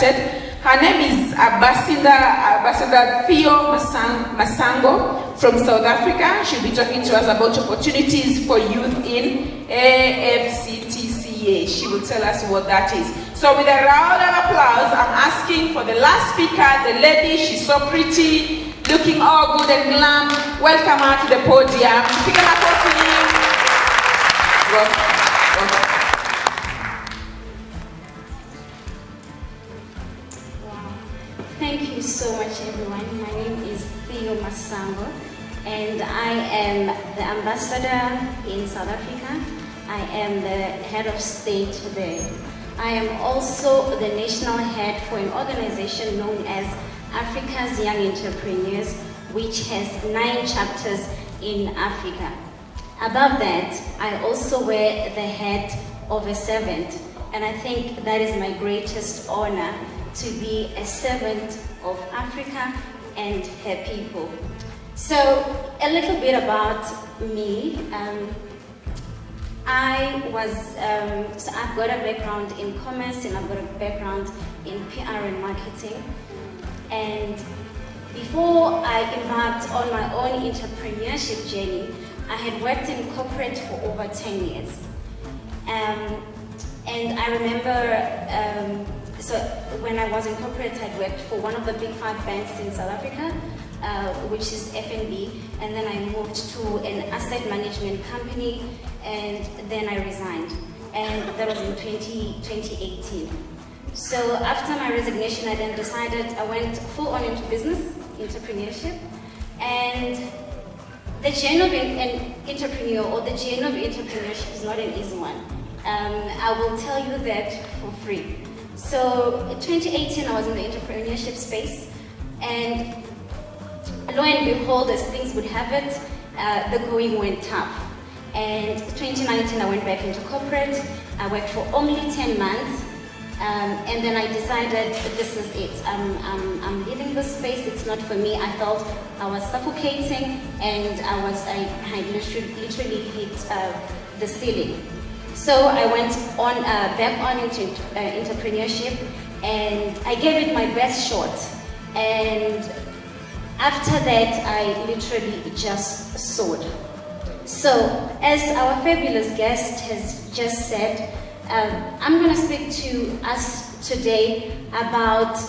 Her name is Ambassador Theo Masango from South Africa. She'll be talking to us about opportunities for youth in AfCFTA. She will tell us what that is. So with a round of applause, I'm asking for the last speaker, the lady. She's so pretty, looking all good and glam. Welcome her to the podium. Pick her up, please. Welcome. Thank you so much, everyone. My name is Theo Masango, and I am the ambassador in South Africa. I am the head of state there. I am also the national head for an organization known as Africa's Young Entrepreneurs, which has 9 chapters in Africa. Above that, I also wear the hat of a servant, and I think that is my greatest honor, to be a servant of Africa and her people. So a little bit about me. So I've got a background in commerce, and I've got a background in PR and marketing. And before I embarked on my own entrepreneurship journey, I had worked in corporate for over 10 years. And I remember, so when I was in corporate, I worked for one of the big 5 banks in South Africa, which is FNB, and then I moved to an asset management company, and then I resigned, and that was in 2018. So after my resignation, I then decided, I went full on into business, entrepreneurship, and the journey of an entrepreneur, or the journey of entrepreneurship, is not an easy one. I will tell you that for free. So in 2018, I was in the entrepreneurship space, and lo and behold, as things would have it, the going went tough. And 2019, I went back into corporate. I worked for only 10 months, and then I decided this is it. I'm leaving this space. It's not for me. I felt I was suffocating, and I literally hit the ceiling. So I went on back on into entrepreneurship, and I gave it my best shot. And after that, I literally just soared. So, as our fabulous guest has just said, I'm going to speak to us today about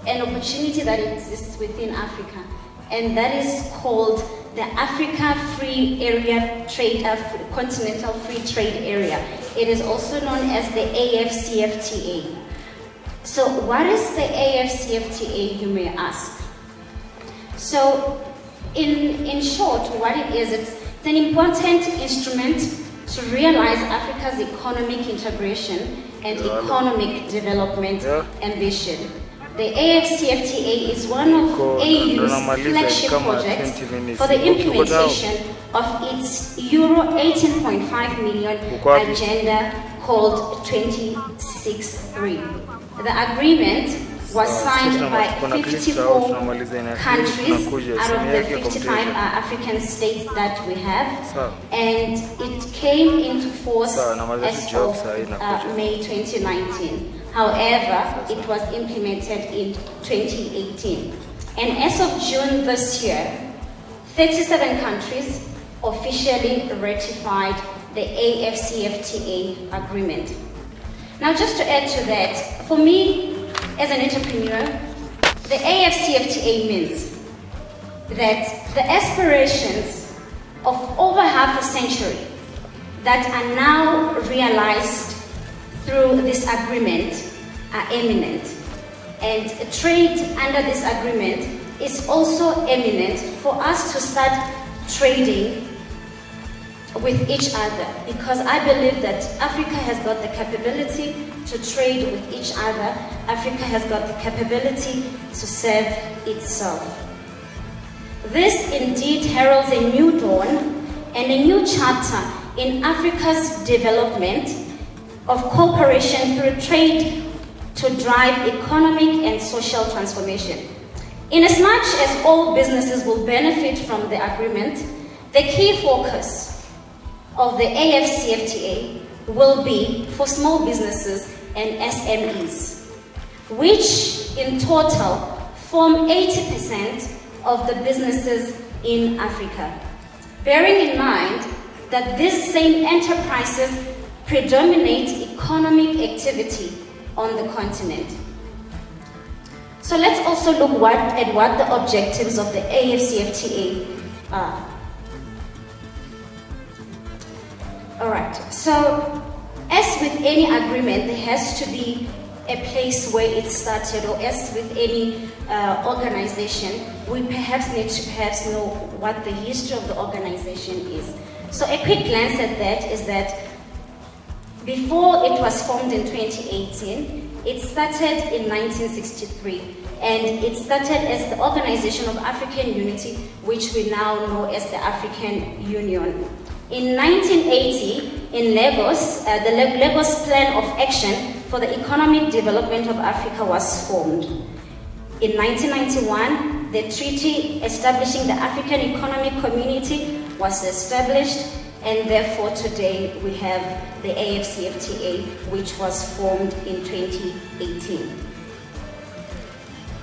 an opportunity that exists within Africa, and that is called the Africa Free Area Trade, Continental Free Trade Area. It is also known as the AfCFTA. So what is the AfCFTA, you may ask? So in short, what it is, it's an important instrument to realize Africa's economic integration and economic development ambition. The AfCFTA is one of AU's flagship projects for the implementation of its Euro 18.5 million agenda called 26.3. The agreement was signed by 54 countries out of the 55 African states that we have, and it came into force as of May 2019. However, it was implemented in 2018. And as of June this year, 37 countries officially ratified the AfCFTA agreement. Now, just to add to that, for me, as an entrepreneur, the AfCFTA means that the aspirations of over half a century that are now realized through this agreement are imminent, and trade under this agreement is also imminent for us to start trading with each other, because I believe that Africa has got the capability to trade with each other. Africa has got the capability to serve itself. This indeed heralds a new dawn and a new chapter in Africa's development of cooperation through trade to drive economic and social transformation. Inasmuch as all businesses will benefit from the agreement, the key focus of the AfCFTA will be for small businesses and SMEs. which in total form 80% of the businesses in Africa. Bearing in mind that these same enterprises predominate economic activity on the continent. So let's also look at what the objectives of the AfCFTA are. Alright, so as with any agreement, there has to be a place where it started, or as with any organization, we perhaps need to know what the history of the organization is. So a quick glance at that is that before it was formed in 2018, it started in 1963, and it started as the Organization of African Unity, which we now know as the African Union. In 1980, in Lagos, the Lagos Plan of Action for the Economic Development of Africa was formed. In 1991, the treaty establishing the African Economic Community was established, and therefore today we have the AfCFTA, which was formed in 2018.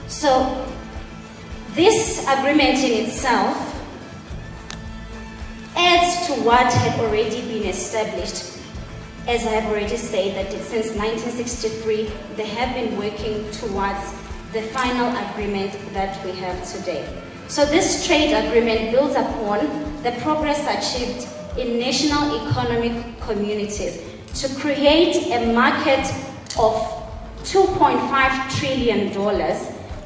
So this agreement in itself adds to what had already been established. As I have already said, that since 1963, they have been working towards the final agreement that we have today. So this trade agreement builds upon the progress achieved in national economic communities to create a market of $2.5 trillion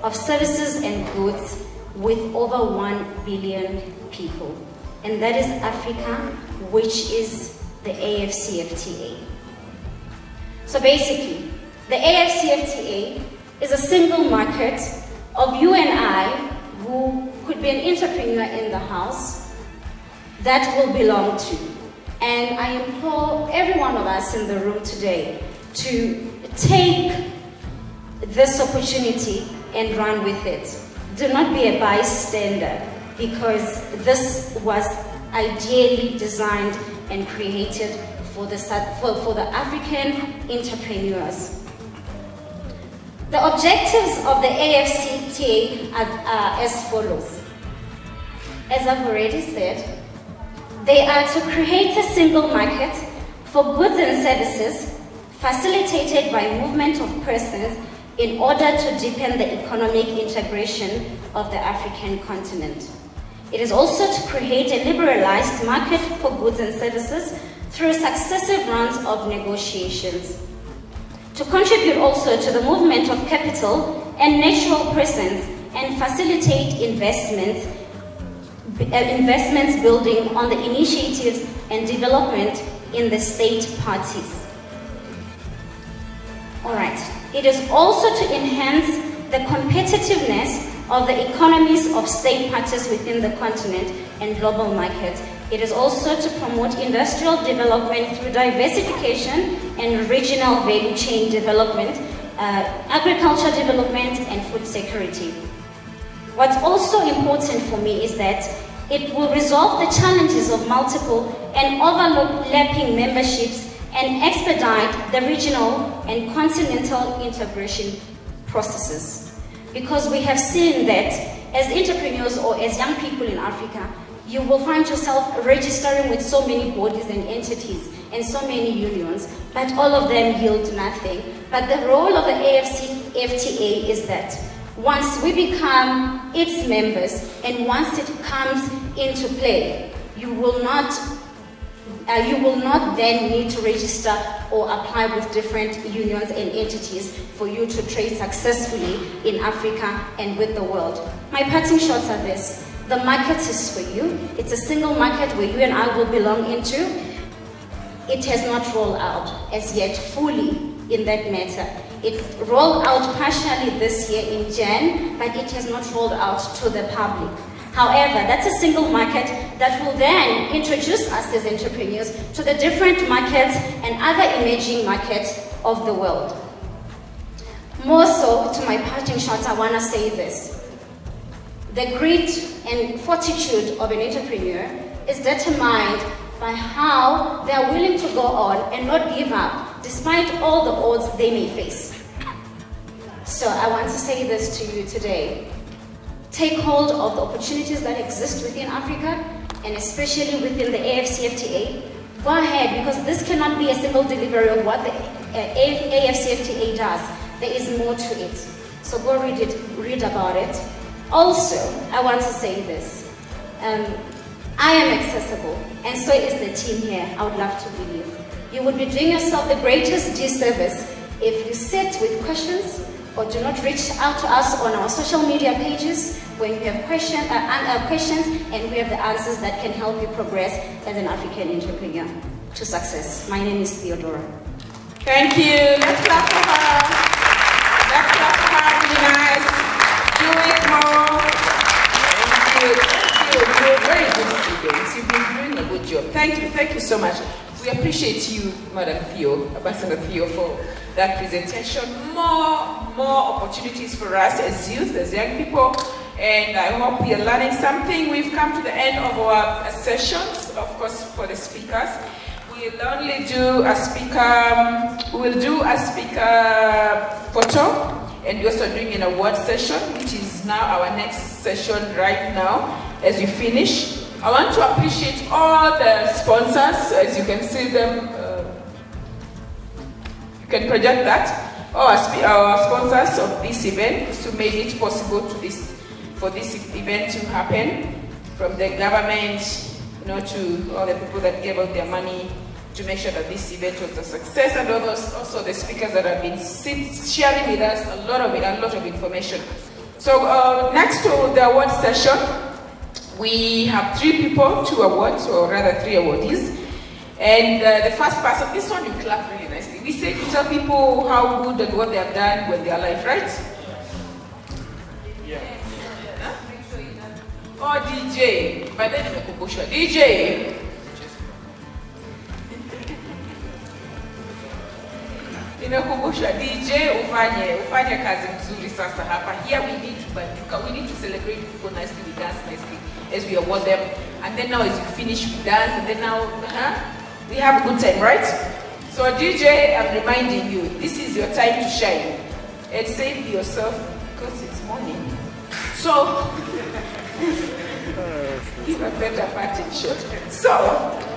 of services and goods with over 1 billion people. And that is Africa, which is the AfCFTA. So basically, the AfCFTA is a single market of you and I, who could be an entrepreneur in the house, that will belong to. And I implore every one of us in the room today to take this opportunity and run with it. Do not be a bystander, because this was ideally designed and created for the African entrepreneurs. The objectives of the AfCFTA are as follows. As I've already said, they are to create a single market for goods and services facilitated by movement of persons in order to deepen the economic integration of the African continent. It is also to create a liberalized market for goods and services through successive rounds of negotiations. To contribute also to the movement of capital and natural persons and facilitate investments building on the initiatives and development in the state parties. Alright, it is also to enhance the competitiveness of the economies of state parties within the continent and global market. It is also to promote industrial development through diversification and regional value chain development, agriculture development, and food security. What's also important for me is that it will resolve the challenges of multiple and overlapping memberships and expedite the regional and continental integration processes. Because we have seen that as entrepreneurs or as young people in Africa, you will find yourself registering with so many bodies and entities and so many unions, but all of them yield nothing. But the role of the AfCFTA is that once we become its members and once it comes into play, you will not then need to register or apply with different unions and entities for you to trade successfully in Africa and with the world. My parting shots are this. The market is for you. It's a single market where you and I will belong into. It has not rolled out as yet fully in that matter. It rolled out partially this year in Jan, but it has not rolled out to the public. However, that's a single market that will then introduce us as entrepreneurs to the different markets and other emerging markets of the world. More so, to my parting shots, I want to say this. The grit and fortitude of an entrepreneur is determined by how they are willing to go on and not give up, despite all the odds they may face. So I want to say this to you today. Take hold of the opportunities that exist within Africa, and especially within the AfCFTA. Go ahead, because this cannot be a single delivery of what the AfCFTA does. There is more to it. So go read about it. Also, I want to say this. I am accessible, and so is the team here, I would love to believe. You would be doing yourself the greatest disservice if you sit with questions or do not reach out to us on our social media pages when you have questions and we have the answers that can help you progress as an African entrepreneur to success. My name is Theodora. Thank you. Let's clap for her. Let's clap for her. Really nice. Do it more. Thank you. You're very good students. You've been doing a good job. Thank you so much. We appreciate you, Madam Theo, Ambassador Theo, for that presentation. More opportunities for us as youth, as young people, and I hope we are learning something. We've come to the end of our sessions, of course, for the speakers. We'll only do a speaker, we'll do a speaker photo, and we're also doing an award session, which is now our next session right now. As we finish, I want to appreciate all the sponsors, as you can see them. You can project that. Our sponsors of this event who made it possible for this event to happen, from the government, to all the people that gave out their money to make sure that this event was a success, and also the speakers that have been sharing with us a lot of information. So next to the award session, we have 3 people, 2 awards, or rather 3 awardees. And the first person, this one you clap really nicely. We say to tell people how good and what they have done when they are alive, right? Yeah. Huh? Oh, DJ. But then DJ. Inakumbusha DJ ufanye kazi mzuri sasa hapa. Here we need to celebrate people nicely, we dance nicely as we award them. And then now as you finish we dance, and then now we have a good time, right? So DJ, I'm reminding you, this is your time to shine. And save yourself because it's morning. So give a better parting shot. So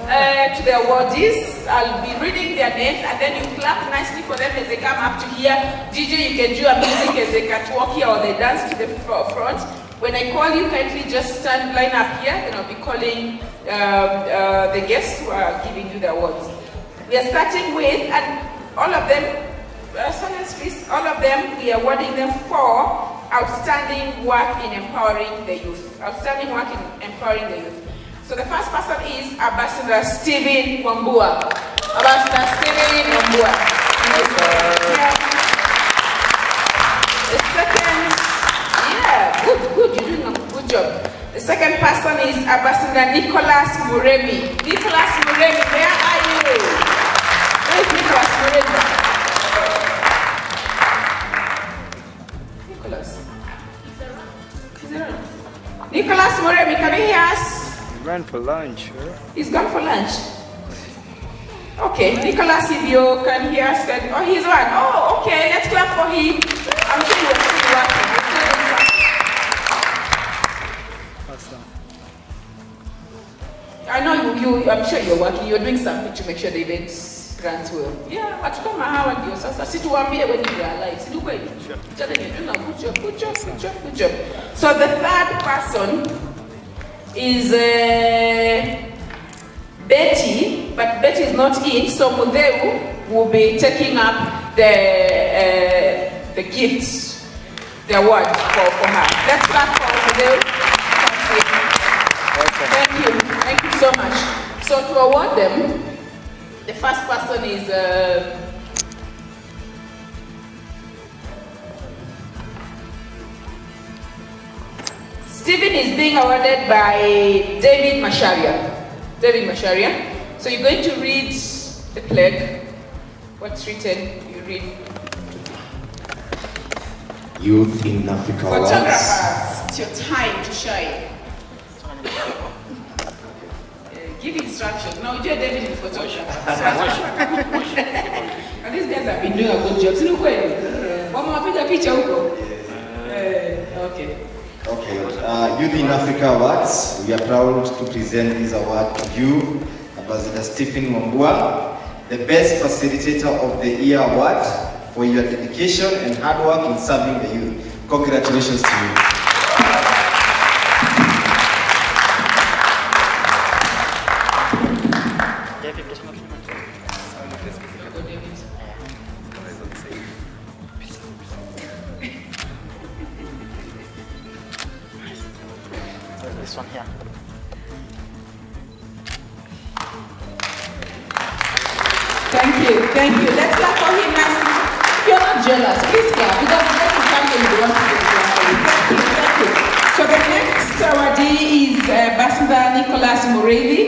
to the awardees, I'll be reading their names, and then you clap nicely for them as they come up to here. DJ, you can do a music as they catwalk here or they dance to the front. When I call you, kindly just line up here, and I'll be calling the guests who are giving you the awards. We are starting with, and all of them, silence please, all of them, we are awarding them for outstanding work in empowering the youth. Outstanding work in empowering the youth. So the first person is Ambassador Stephen Wambua. Ambassador Stephen Wambua. The second, good, you're doing a good job. The second person is Ambassador Nicholas Muremi. Nicholas Muremi, where are you? Where is Nicholas Muremi? Nicholas. Nicholas Muremi, can you hear us? He ran for lunch. He's gone for lunch. Okay, Nicholas, if you can hear us, then, oh, he's one. Oh, okay, let's clap for him. I'm sure you're still working. Awesome. I know I'm sure you're working. You're doing something to make sure the event runs well. Yeah, but come on, how sasa situambie when you are alive. Sidu kweli. Tell them you're doing a good job. So the third person is Betty, but Betty is not in, so Mudeu will be taking up the gifts, the award for her. Let's clap for Mudeu. Thank you so much. So to award them, the first person is Stephen is being awarded by David Masharia. So you're going to read the plaque. What's written? You read. Youth in Africa. Photographers, it's your time to shine. Give instructions. No, you're David in photography. And these guys have been doing a good job. Wamewapiga picha huko? Okay. Okay. Youth in Africa Awards. We are proud to present this award to you, Ambassador Stephen Wambua, the Best Facilitator of the Year Award for your dedication and hard work in serving the youth. Congratulations to you. This one here. Thank you. Let's clap for him nicely. You're not jealous, please clap, because the next family you want to do. Thank you. So the next awardee is Ambassador Nicholas Muremi.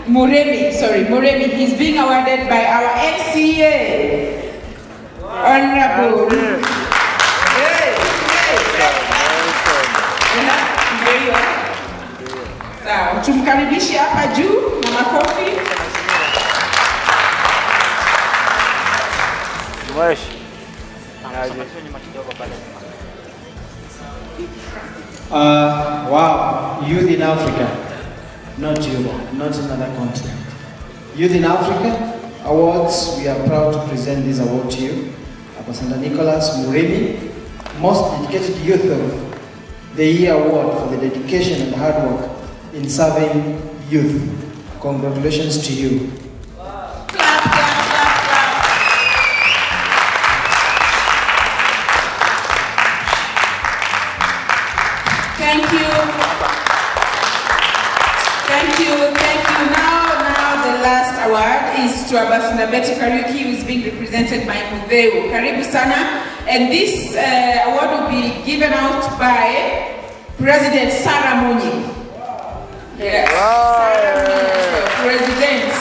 Muremi. He's being awarded by our NCA. Honorable. Sawa, tumkaribishe hapa juu na makofi. Wow, Youth in Africa, not Cuba, not another continent. Youth in Africa Awards, we are proud to present this award to you. Ambassador Nicholas Muremi, Most Dedicated Youth of the Year Award for the dedication and hard work in serving youth. Congratulations to you. Clap. Thank you. Now the last award is to Ambassador Betty Kariuki, who is being represented by Theo. Karibu sana. And this award will be given out by President Sarah Munyi. Yes. President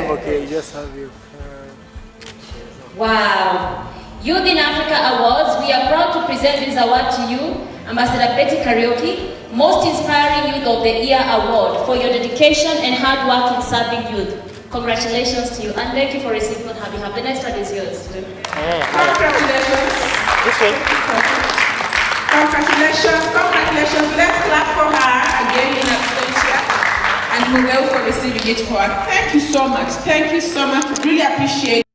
Okay, just have you. Wow. Youth in Africa Awards, we are proud to present this award to you, Ambassador Betty Kariuki, Most Inspiring Youth of the Year Award for your dedication and hard work in serving youth. Congratulations to you, and thank you for receiving on her behalf. The next one is yours. Congratulations. This way. Congratulations. Let's clap for her again in absentia. And we will for receiving it for her. Thank you so much. Really appreciate it.